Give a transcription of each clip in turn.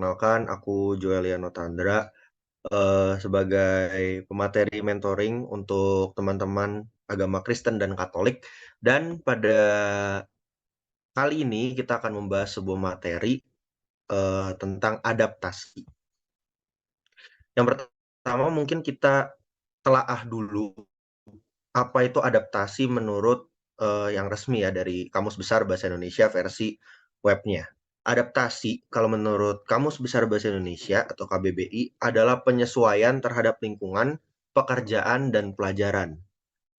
Perkenalkan, aku Joeliano Tandra, sebagai pemateri mentoring untuk teman-teman agama Kristen dan Katolik. Dan pada kali ini kita akan membahas sebuah materi tentang adaptasi. Yang pertama mungkin kita telaah dulu apa itu adaptasi menurut yang resmi ya dari Kamus Besar Bahasa Indonesia versi webnya. Adaptasi, kalau menurut Kamus Besar Bahasa Indonesia atau KBBI, adalah penyesuaian terhadap lingkungan, pekerjaan, dan pelajaran.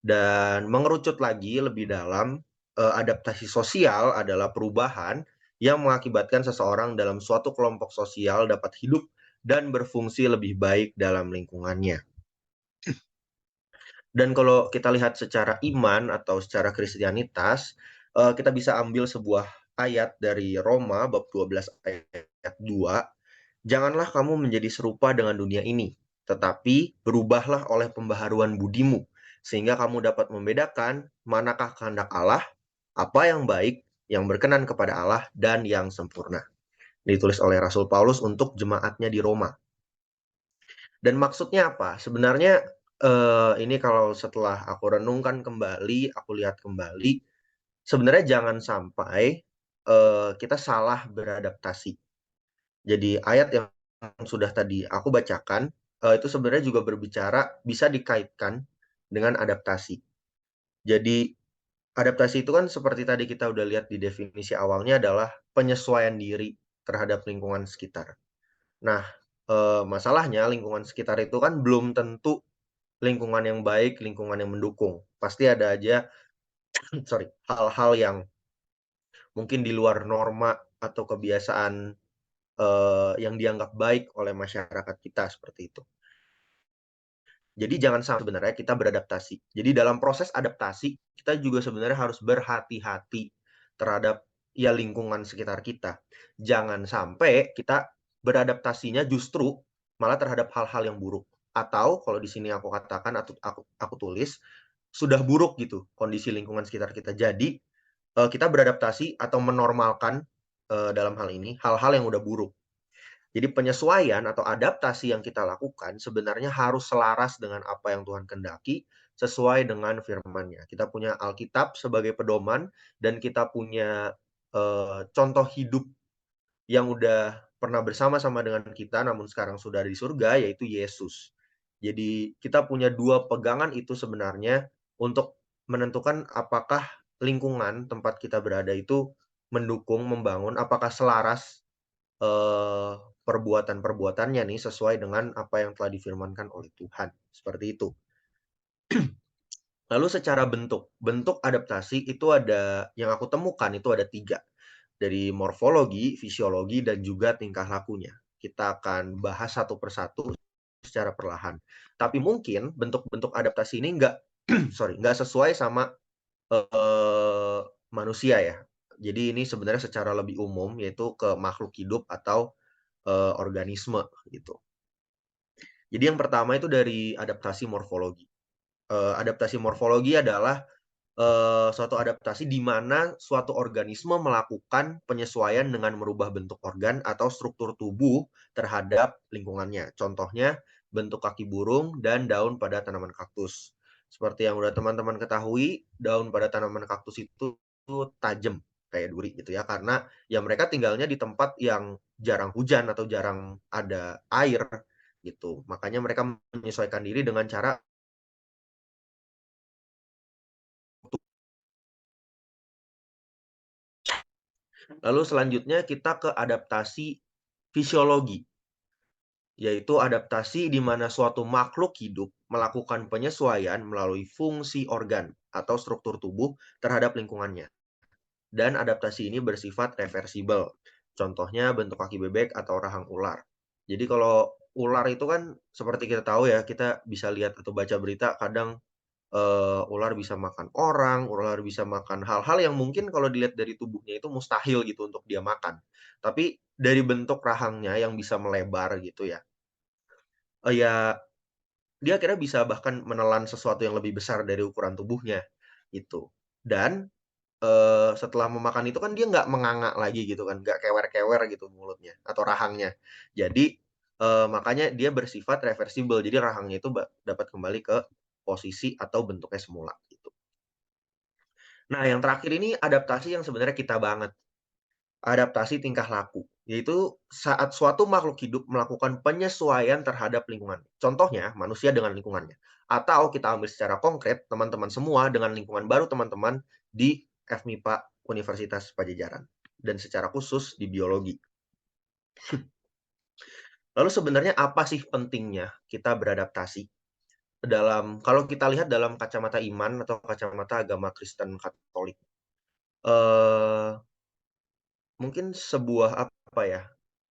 Dan mengerucut lagi lebih dalam, adaptasi sosial adalah perubahan yang mengakibatkan seseorang dalam suatu kelompok sosial dapat hidup dan berfungsi lebih baik dalam lingkungannya. Dan kalau kita lihat secara iman atau secara kristianitas, kita bisa ambil sebuah ayat dari Roma bab 12 ayat 2. Janganlah kamu menjadi serupa dengan dunia ini, tetapi berubahlah oleh pembaharuan budimu, sehingga kamu dapat membedakan manakah kehendak Allah, apa yang baik, yang berkenan kepada Allah, dan yang sempurna. Ditulis oleh Rasul Paulus untuk jemaatnya di Roma. Dan maksudnya apa? Sebenarnya ini kalau setelah aku renungkan kembali, aku lihat kembali, sebenarnya jangan sampai kita salah beradaptasi. Jadi ayat yang sudah tadi aku bacakan itu sebenarnya juga berbicara bisa dikaitkan dengan adaptasi. Jadi adaptasi itu kan seperti tadi kita udah lihat di definisi awalnya adalah penyesuaian diri terhadap lingkungan sekitar. Nah, masalahnya lingkungan sekitar itu kan belum tentu lingkungan yang baik, lingkungan yang mendukung. Pasti ada aja hal-hal yang mungkin di luar norma atau kebiasaan yang dianggap baik oleh masyarakat kita seperti itu. Jadi jangan sampai sebenarnya kita beradaptasi. Jadi dalam proses adaptasi kita juga sebenarnya harus berhati-hati terhadap ya lingkungan sekitar kita. Jangan sampai kita beradaptasinya justru malah terhadap hal-hal yang buruk. Atau kalau di sini aku katakan atau aku tulis sudah buruk gitu kondisi lingkungan sekitar kita. Jadi kita beradaptasi atau menormalkan dalam hal ini hal-hal yang udah buruk. Jadi penyesuaian atau adaptasi yang kita lakukan sebenarnya harus selaras dengan apa yang Tuhan kehendaki sesuai dengan firman-Nya. Kita punya Alkitab sebagai pedoman dan kita punya contoh hidup yang udah pernah bersama-sama dengan kita namun sekarang sudah di surga yaitu Yesus. Jadi kita punya dua pegangan itu sebenarnya untuk menentukan apakah lingkungan tempat kita berada itu mendukung, membangun, apakah selaras perbuatan-perbuatannya nih sesuai dengan apa yang telah difirmankan oleh Tuhan. Seperti itu. Lalu secara bentuk adaptasi itu ada, yang aku temukan itu ada 3. Dari morfologi, fisiologi, dan juga tingkah lakunya. Kita akan bahas satu persatu secara perlahan. Tapi mungkin bentuk-bentuk adaptasi ini nggak sesuai sama eh, manusia ya. Jadi ini sebenarnya secara lebih umum yaitu ke makhluk hidup atau organisme gitu. Jadi yang pertama itu dari adaptasi morfologi. Adaptasi morfologi adalah suatu adaptasi di mana suatu organisme melakukan penyesuaian dengan merubah bentuk organ atau struktur tubuh terhadap lingkungannya. Contohnya bentuk kaki burung dan daun pada tanaman kaktus. Seperti yang udah teman-teman ketahui, daun pada tanaman kaktus itu tajam kayak duri gitu ya, karena ya mereka tinggalnya di tempat yang jarang hujan atau jarang ada air gitu. Makanya mereka menyesuaikan diri dengan cara. Lalu selanjutnya kita ke adaptasi fisiologi, yaitu adaptasi di mana suatu makhluk hidup melakukan penyesuaian melalui fungsi organ atau struktur tubuh terhadap lingkungannya. Dan adaptasi ini bersifat reversibel. Contohnya bentuk kaki bebek atau rahang ular. Jadi kalau ular itu kan seperti kita tahu ya, kita bisa lihat atau baca berita kadang ular bisa makan orang, ular bisa makan hal-hal yang mungkin kalau dilihat dari tubuhnya itu mustahil gitu untuk dia makan. Tapi dari bentuk rahangnya yang bisa melebar gitu ya, ya dia akhirnya bisa bahkan menelan sesuatu yang lebih besar dari ukuran tubuhnya gitu. Dan setelah memakan itu kan dia nggak menganga lagi gitu kan, nggak kewer-kewer gitu mulutnya atau rahangnya. Jadi, makanya dia bersifat reversibel, jadi rahangnya itu dapat kembali ke posisi atau bentuknya semula, gitu. Nah, yang terakhir ini adaptasi yang sebenarnya kita banget, adaptasi tingkah laku, yaitu saat suatu makhluk hidup melakukan penyesuaian terhadap lingkungan. Contohnya, manusia dengan lingkungannya. Atau kita ambil secara konkret, teman-teman semua dengan lingkungan baru teman-teman di FMIPA Universitas Padjadjaran, dan secara khusus di biologi. Lalu sebenarnya apa sih pentingnya kita beradaptasi? Kalau kita lihat dalam kacamata iman atau kacamata agama Kristen Katolik, eee, mungkin sebuah apa ya,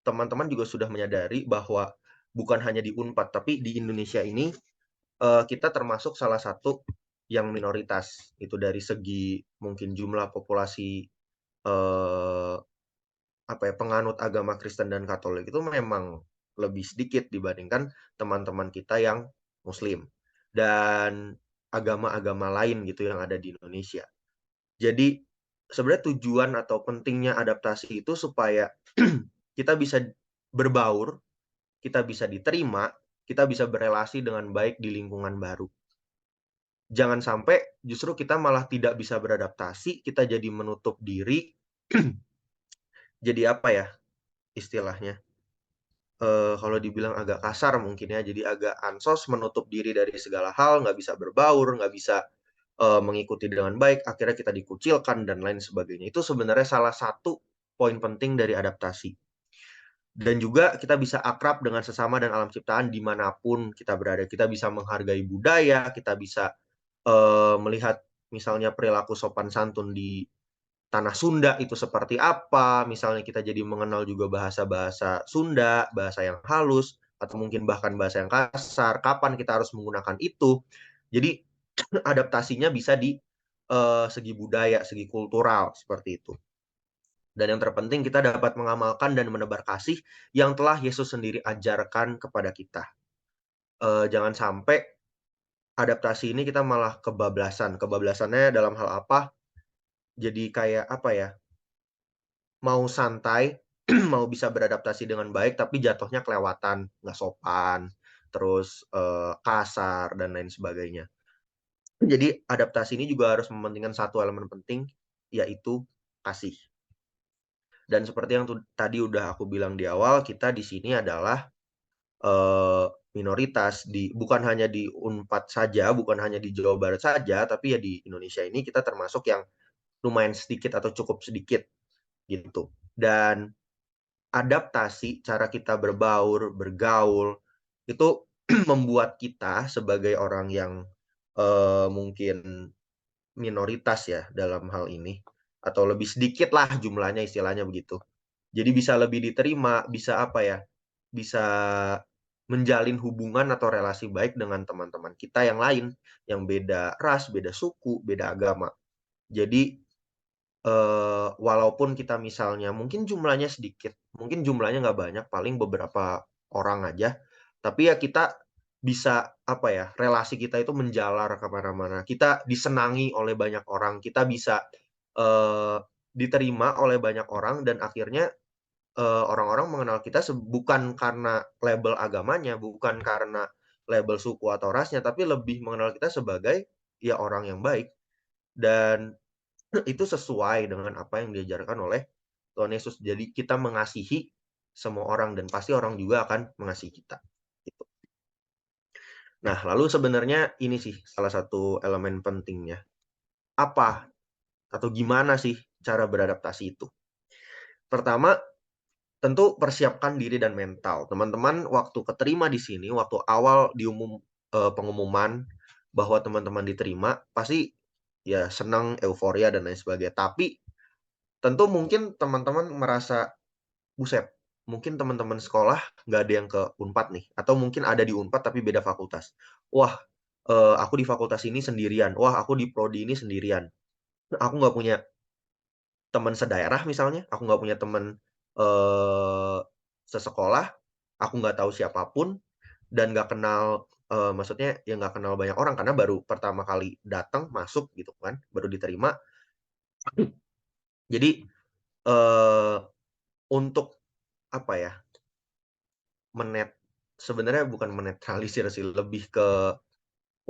teman-teman juga sudah menyadari bahwa bukan hanya di Unpad, tapi di Indonesia ini, kita termasuk salah satu yang minoritas, itu dari segi mungkin jumlah populasi, eee, apa ya, penganut agama Kristen dan Katolik itu memang lebih sedikit dibandingkan teman-teman kita yang Muslim, dan agama-agama lain gitu yang ada di Indonesia. Jadi, sebenarnya tujuan atau pentingnya adaptasi itu supaya kita bisa berbaur, kita bisa diterima, kita bisa berelasi dengan baik di lingkungan baru. Jangan sampai justru kita malah tidak bisa beradaptasi, kita jadi menutup diri, jadi apa ya istilahnya, kalau dibilang agak kasar mungkin ya, jadi agak ansos, menutup diri dari segala hal, nggak bisa berbaur, nggak bisa, mengikuti dengan baik, akhirnya kita dikucilkan dan lain sebagainya. Itu sebenarnya salah satu poin penting dari adaptasi. Dan juga kita bisa akrab dengan sesama dan alam ciptaan dimanapun kita berada. Kita bisa menghargai budaya, kita bisa melihat misalnya perilaku sopan santun di tanah Sunda itu seperti apa, misalnya kita jadi mengenal juga bahasa-bahasa Sunda, bahasa yang halus, atau mungkin bahkan bahasa yang kasar, kapan kita harus menggunakan itu. Jadi adaptasinya bisa di segi budaya, segi kultural, seperti itu. Dan yang terpenting kita dapat mengamalkan dan menebar kasih yang telah Yesus sendiri ajarkan kepada kita. Jangan sampai adaptasi ini kita malah kebablasan. Kebablasannya dalam hal apa? Jadi kayak apa ya? Mau santai, mau bisa beradaptasi dengan baik, tapi jatuhnya kelewatan, nggak sopan, terus kasar dan lain sebagainya. Jadi adaptasi ini juga harus mementingkan satu elemen penting, yaitu kasih. Dan seperti yang tadi udah aku bilang di awal, kita di sini adalah minoritas bukan hanya di Unpad saja, bukan hanya di Jawa Barat saja, tapi ya di Indonesia ini kita termasuk yang lumayan sedikit atau cukup sedikit gitu. Dan adaptasi cara kita berbaur, bergaul itu membuat kita sebagai orang yang mungkin minoritas ya dalam hal ini, atau lebih sedikit lah jumlahnya istilahnya begitu. Jadi bisa lebih diterima, bisa apa ya, bisa menjalin hubungan atau relasi baik dengan teman-teman kita yang lain, yang beda ras, beda suku, beda agama. Jadi, walaupun kita misalnya mungkin jumlahnya sedikit, mungkin jumlahnya nggak banyak, paling beberapa orang aja, tapi ya kita bisa, apa ya, relasi kita itu menjalar ke mana-mana. Kita disenangi oleh banyak orang, kita bisa, eee, diterima oleh banyak orang dan akhirnya orang-orang mengenal kita bukan karena label agamanya, bukan karena label suku atau rasnya, tapi lebih mengenal kita sebagai, ya orang yang baik. Dan itu sesuai dengan apa yang diajarkan oleh Tuhan Yesus. Jadi kita mengasihi semua orang dan pasti orang juga akan mengasihi kita, gitu. Nah, lalu sebenarnya ini sih salah satu elemen pentingnya. Apa atau gimana sih cara beradaptasi itu? Pertama, tentu persiapkan diri dan mental. Teman-teman waktu keterima di sini, waktu awal pengumuman bahwa teman-teman diterima, pasti ya senang, euforia dan lain sebagainya. Tapi tentu mungkin teman-teman merasa, "Buset, mungkin teman-teman sekolah nggak ada yang ke Unpad nih, atau mungkin ada di Unpad tapi beda fakultas. Wah, aku di fakultas ini sendirian. Wah, aku di prodi ini sendirian. Aku nggak punya teman sedaerah misalnya, aku nggak punya teman, eee, sesekolah, aku nggak tahu siapapun dan nggak kenal, maksudnya ya nggak kenal banyak orang karena baru pertama kali datang, masuk gitu kan, baru diterima. Jadi, eee, untuk apa ya, menet sebenarnya bukan menetralisir sih, lebih ke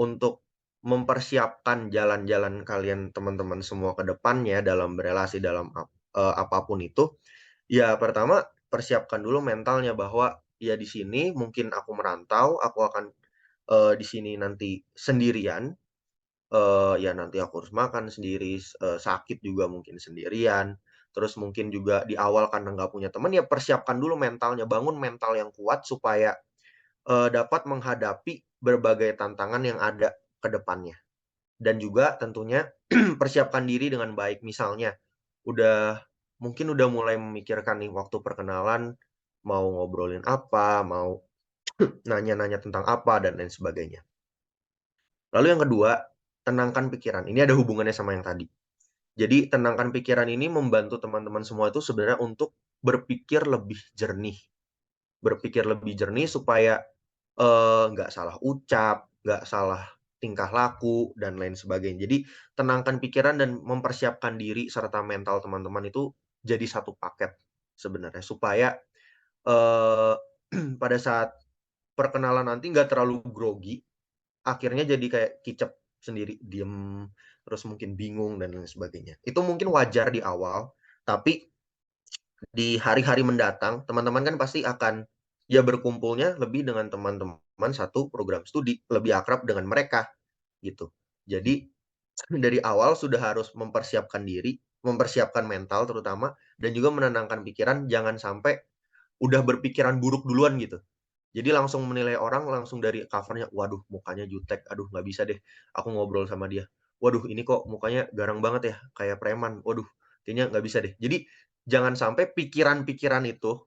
untuk mempersiapkan jalan-jalan kalian teman-teman semua ke depannya dalam berelasi dalam apa itu, ya pertama persiapkan dulu mentalnya bahwa, ya di sini mungkin aku merantau, aku akan, di sini nanti sendirian, ya nanti aku harus makan sendiri, sakit juga mungkin sendirian, terus mungkin juga di awal karena nggak punya teman, ya persiapkan dulu mentalnya, bangun mental yang kuat supaya, dapat menghadapi berbagai tantangan yang ada ke depannya. Dan juga tentunya persiapkan diri dengan baik, misalnya udah mungkin udah mulai memikirkan nih waktu perkenalan, mau ngobrolin apa, mau nanya-nanya tentang apa, dan lain sebagainya. Lalu yang kedua, tenangkan pikiran, ini ada hubungannya sama yang tadi. Jadi tenangkan pikiran ini membantu teman-teman semua itu sebenarnya untuk berpikir lebih jernih. Berpikir lebih jernih supaya, nggak salah ucap, nggak salah tingkah laku, dan lain sebagainya. Jadi tenangkan pikiran dan mempersiapkan diri serta mental teman-teman itu jadi satu paket sebenarnya, supaya, eee, pada saat perkenalan nanti nggak terlalu grogi, akhirnya jadi kayak kicep sendiri, diem, terus mungkin bingung dan lain sebagainya. Itu mungkin wajar di awal, tapi di hari-hari mendatang, teman-teman kan pasti akan, ya berkumpulnya lebih dengan teman-teman satu program studi, lebih akrab dengan mereka, gitu. Jadi, dari awal sudah harus mempersiapkan diri, mempersiapkan mental terutama, dan juga menenangkan pikiran, jangan sampai udah berpikiran buruk duluan gitu. Jadi langsung menilai orang langsung dari cover-nya, "Waduh mukanya jutek, aduh nggak bisa deh aku ngobrol sama dia. Waduh ini kok mukanya garang banget ya, kayak preman. Waduh kayaknya nggak bisa deh." Jadi jangan sampai pikiran-pikiran itu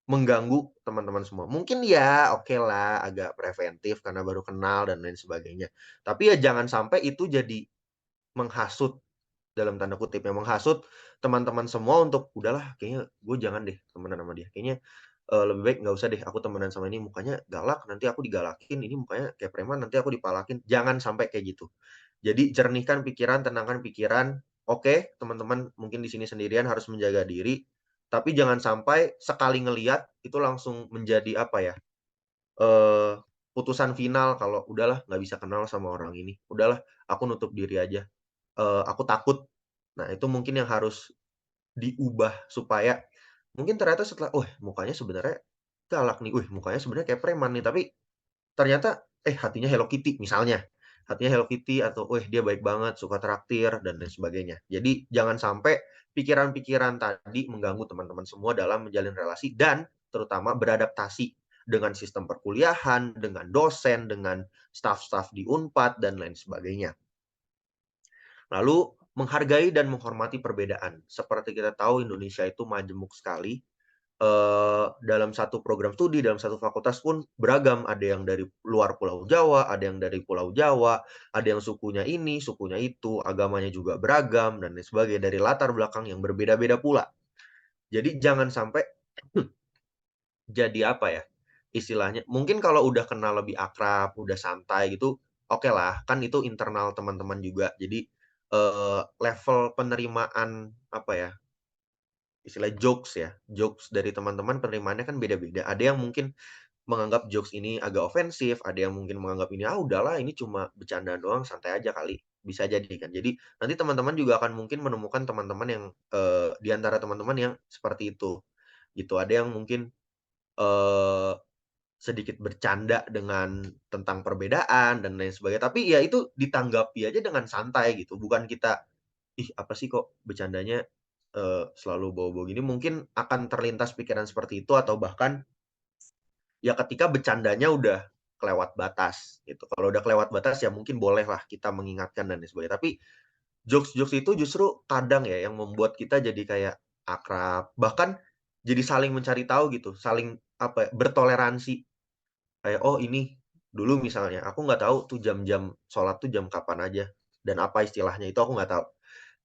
mengganggu teman-teman semua. Mungkin ya oke lah agak preventif karena baru kenal dan lain sebagainya. Tapi ya jangan sampai itu jadi menghasut, dalam tanda kutip ya, menghasut teman-teman semua untuk, "Udahlah kayaknya gue jangan deh temenan sama dia. Kayaknya, lebih baik nggak usah deh aku temenan sama ini, mukanya galak, nanti aku digalakin, ini mukanya kayak preman, nanti aku dipalakin." Jangan sampai kayak gitu. Jadi jernihkan pikiran, tenangkan pikiran. Oke, teman-teman mungkin di sini sendirian harus menjaga diri, tapi jangan sampai sekali ngelihat itu langsung menjadi apa ya, eee, putusan final kalau, "Udahlah nggak bisa kenal sama orang ini. Udahlah aku nutup diri aja, aku takut." Nah, itu mungkin yang harus diubah supaya mungkin ternyata setelah, mukanya sebenarnya galak nih, mukanya sebenarnya kayak preman nih, tapi ternyata, hatinya Hello Kitty misalnya, hatinya Hello Kitty atau, dia baik banget, suka traktir dan lain sebagainya. Jadi jangan sampai pikiran-pikiran tadi mengganggu teman-teman semua dalam menjalin relasi dan terutama beradaptasi dengan sistem perkuliahan, dengan dosen, dengan staf-staf di Unpad dan lain sebagainya. Lalu menghargai dan menghormati perbedaan. Seperti kita tahu Indonesia itu majemuk sekali, dalam satu program studi, dalam satu fakultas pun beragam, ada yang dari luar Pulau Jawa, ada yang dari Pulau Jawa, ada yang sukunya ini, sukunya itu, agamanya juga beragam, dan lain sebagainya, dari latar belakang yang berbeda-beda pula. Jadi jangan sampai jadi apa ya, istilahnya mungkin kalau udah kenal lebih akrab, udah santai gitu, oke lah, kan itu internal teman-teman juga. Jadi, level penerimaan, apa ya, istilah jokes ya, jokes dari teman-teman penerimaannya kan beda-beda. Ada yang mungkin menganggap jokes ini agak ofensif, ada yang mungkin menganggap ini, "Ah, udahlah ini cuma bercandaan doang, santai aja kali." Bisa jadi kan. Jadi nanti teman-teman juga akan mungkin menemukan teman-teman yang, di antara teman-teman yang seperti itu, gitu. Ada yang mungkin, eee, sedikit bercanda dengan tentang perbedaan dan lain sebagainya, tapi ya itu ditanggapi aja dengan santai gitu, bukan kita, "Ih, apa sih kok bercandanya, selalu bawa-bawa gini?" Mungkin akan terlintas pikiran seperti itu atau bahkan ya ketika bercandanya udah kelewat batas gitu. Kalau udah kelewat batas ya mungkin bolehlah kita mengingatkan dan lain sebagainya. Tapi jokes-jokes itu justru kadang ya yang membuat kita jadi kayak akrab, bahkan jadi saling mencari tahu gitu, saling apa ya, bertoleransi. Kayak, "Oh ini dulu misalnya aku nggak tahu tuh jam-jam sholat tuh jam kapan aja dan apa istilahnya itu aku nggak tahu."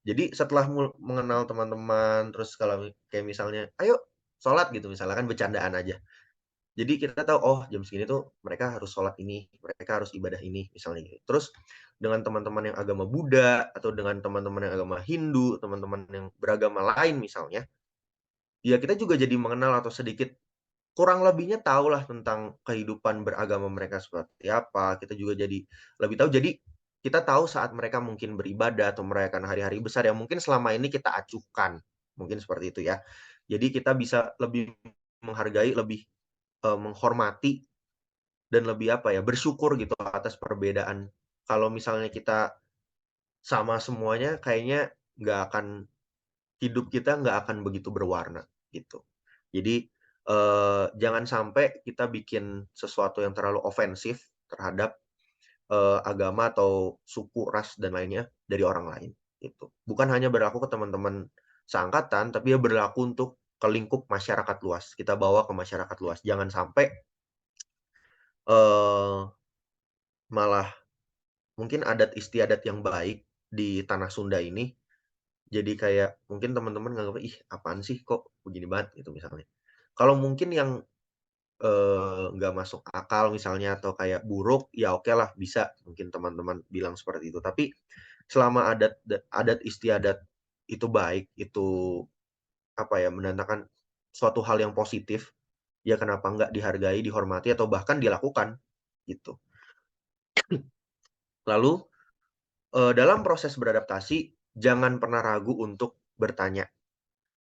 Jadi setelah mengenal teman-teman, terus kalau kayak misalnya, "Ayo sholat," gitu misalnya kan bercandaan aja. Jadi kita tahu, oh jam segini tuh mereka harus sholat ini, mereka harus ibadah ini, misalnya gitu. Terus dengan teman-teman yang agama Buddha, atau dengan teman-teman yang agama Hindu, teman-teman yang beragama lain misalnya, ya kita juga jadi mengenal atau sedikit kurang lebihnya tahulah tentang kehidupan beragama mereka seperti apa, kita juga jadi lebih tahu. Jadi kita tahu saat mereka mungkin beribadah atau merayakan hari-hari besar yang mungkin selama ini kita acuhkan, mungkin seperti itu ya. Jadi kita bisa lebih menghargai, lebih, menghormati dan lebih apa ya, bersyukur gitu atas perbedaan. Kalau misalnya kita sama semuanya kayaknya nggak akan hidup kita nggak akan begitu berwarna, gitu. Jadi, jangan sampai kita bikin sesuatu yang terlalu ofensif terhadap, agama atau suku, ras, dan lainnya dari orang lain, gitu. Bukan hanya berlaku ke teman-teman seangkatan, tapi ya berlaku untuk ke lingkup masyarakat luas, kita bawa ke masyarakat luas. Jangan sampai, eee, malah mungkin adat istiadat yang baik di tanah Sunda ini, jadi kayak mungkin teman-teman nganggapnya, "Ih, apaan sih, kok begini banget?" Gitu misalnya. Kalau mungkin yang, nggak masuk akal misalnya atau kayak buruk, ya oke lah bisa mungkin teman-teman bilang seperti itu. Tapi selama adat istiadat itu baik, itu apa ya, menandakan suatu hal yang positif, ya kenapa nggak dihargai, dihormati, atau bahkan dilakukan, gitu. Lalu, dalam proses beradaptasi, jangan pernah ragu untuk bertanya.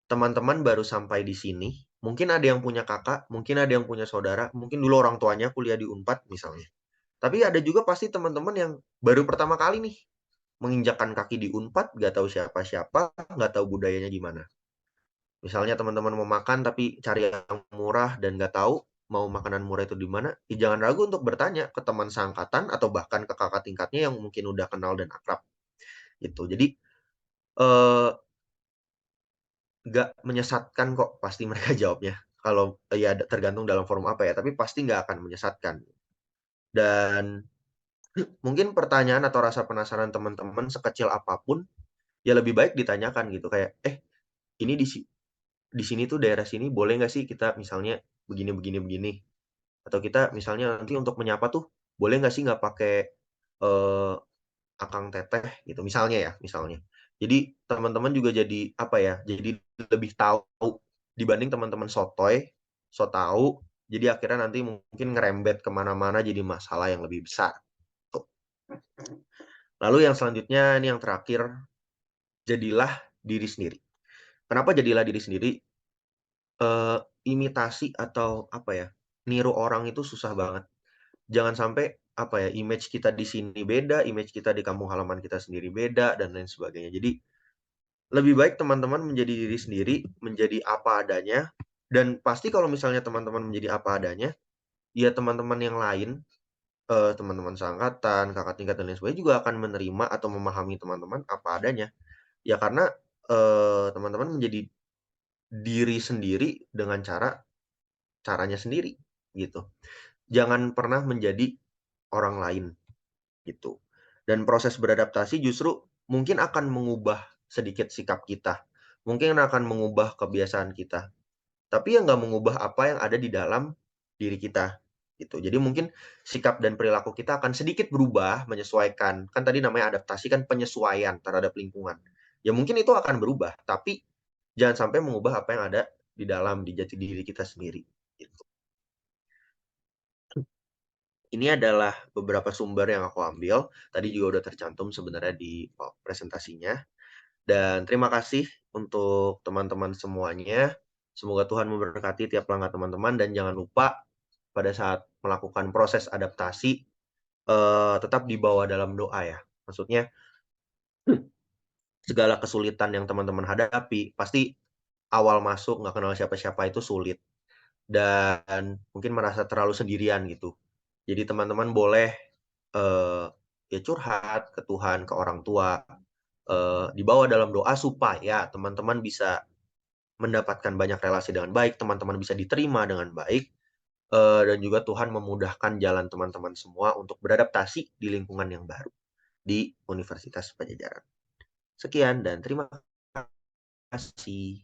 Teman-teman baru sampai di sini, mungkin ada yang punya kakak, mungkin ada yang punya saudara, mungkin dulu orang tuanya kuliah di Unpad misalnya. Tapi ada juga pasti teman-teman yang baru pertama kali nih menginjakkan kaki di Unpad, nggak tahu siapa-siapa, nggak tahu budayanya gimana. Misalnya teman-teman mau makan tapi cari yang murah dan nggak tahu mau makanan murah itu di mana, ya jangan ragu untuk bertanya ke teman seangkatan atau bahkan ke kakak tingkatnya yang mungkin udah kenal dan akrab, gitu. Jadi, eee, nggak menyesatkan kok pasti mereka jawabnya. Kalau ya tergantung dalam forum apa ya, tapi pasti nggak akan menyesatkan. Dan mungkin pertanyaan atau rasa penasaran teman-teman sekecil apapun, ya lebih baik ditanyakan gitu kayak, "Eh, ini di sini tuh daerah sini boleh nggak sih kita misalnya begini begini begini?" Atau kita misalnya nanti untuk menyapa tuh boleh nggak sih nggak pakai, eee, akang teteh gitu, misalnya ya, misalnya. Jadi teman-teman juga jadi apa ya, jadi lebih tahu dibanding teman-teman sotoy, so tahu, jadi akhirnya nanti mungkin ngerembet ke mana-mana jadi masalah yang lebih besar, tuh. Lalu yang selanjutnya ini yang terakhir, jadilah diri sendiri. Kenapa jadilah diri sendiri? Imitasi atau apa ya, niru orang itu susah banget. Jangan sampai apa ya, image kita di sini beda, image kita di kampung halaman kita sendiri beda, dan lain sebagainya. Jadi lebih baik teman-teman menjadi diri sendiri, menjadi apa adanya, dan pasti kalau misalnya teman-teman menjadi apa adanya, ya teman-teman yang lain, teman-teman seangkatan, kakak tingkat, dan lain sebagainya juga akan menerima atau memahami teman-teman apa adanya. Ya karena, teman-teman menjadi diri sendiri dengan caranya sendiri, gitu. Jangan pernah menjadi orang lain, gitu. Dan proses beradaptasi justru mungkin akan mengubah sedikit sikap kita, mungkin akan mengubah kebiasaan kita, tapi ya nggak mengubah apa yang ada di dalam diri kita, gitu. Jadi mungkin sikap dan perilaku kita akan sedikit berubah, menyesuaikan, kan tadi namanya adaptasi kan penyesuaian terhadap lingkungan. Ya mungkin itu akan berubah, tapi jangan sampai mengubah apa yang ada di dalam, di jati diri kita sendiri, gitu. Ini adalah beberapa sumber yang aku ambil, tadi juga udah tercantum sebenarnya di presentasinya, dan terima kasih untuk teman-teman semuanya. Semoga Tuhan memberkati tiap langkah teman-teman, dan jangan lupa pada saat melakukan proses adaptasi, tetap dibawa dalam doa ya. Maksudnya segala kesulitan yang teman-teman hadapi, pasti awal masuk nggak kenal siapa-siapa itu sulit, dan mungkin merasa terlalu sendirian gitu. Jadi teman-teman boleh, eee, ya curhat ke Tuhan, ke orang tua, dibawa dalam doa supaya teman-teman bisa mendapatkan banyak relasi dengan baik, teman-teman bisa diterima dengan baik, dan juga Tuhan memudahkan jalan teman-teman semua untuk beradaptasi di lingkungan yang baru di Universitas Padjadjaran. Sekian dan terima kasih.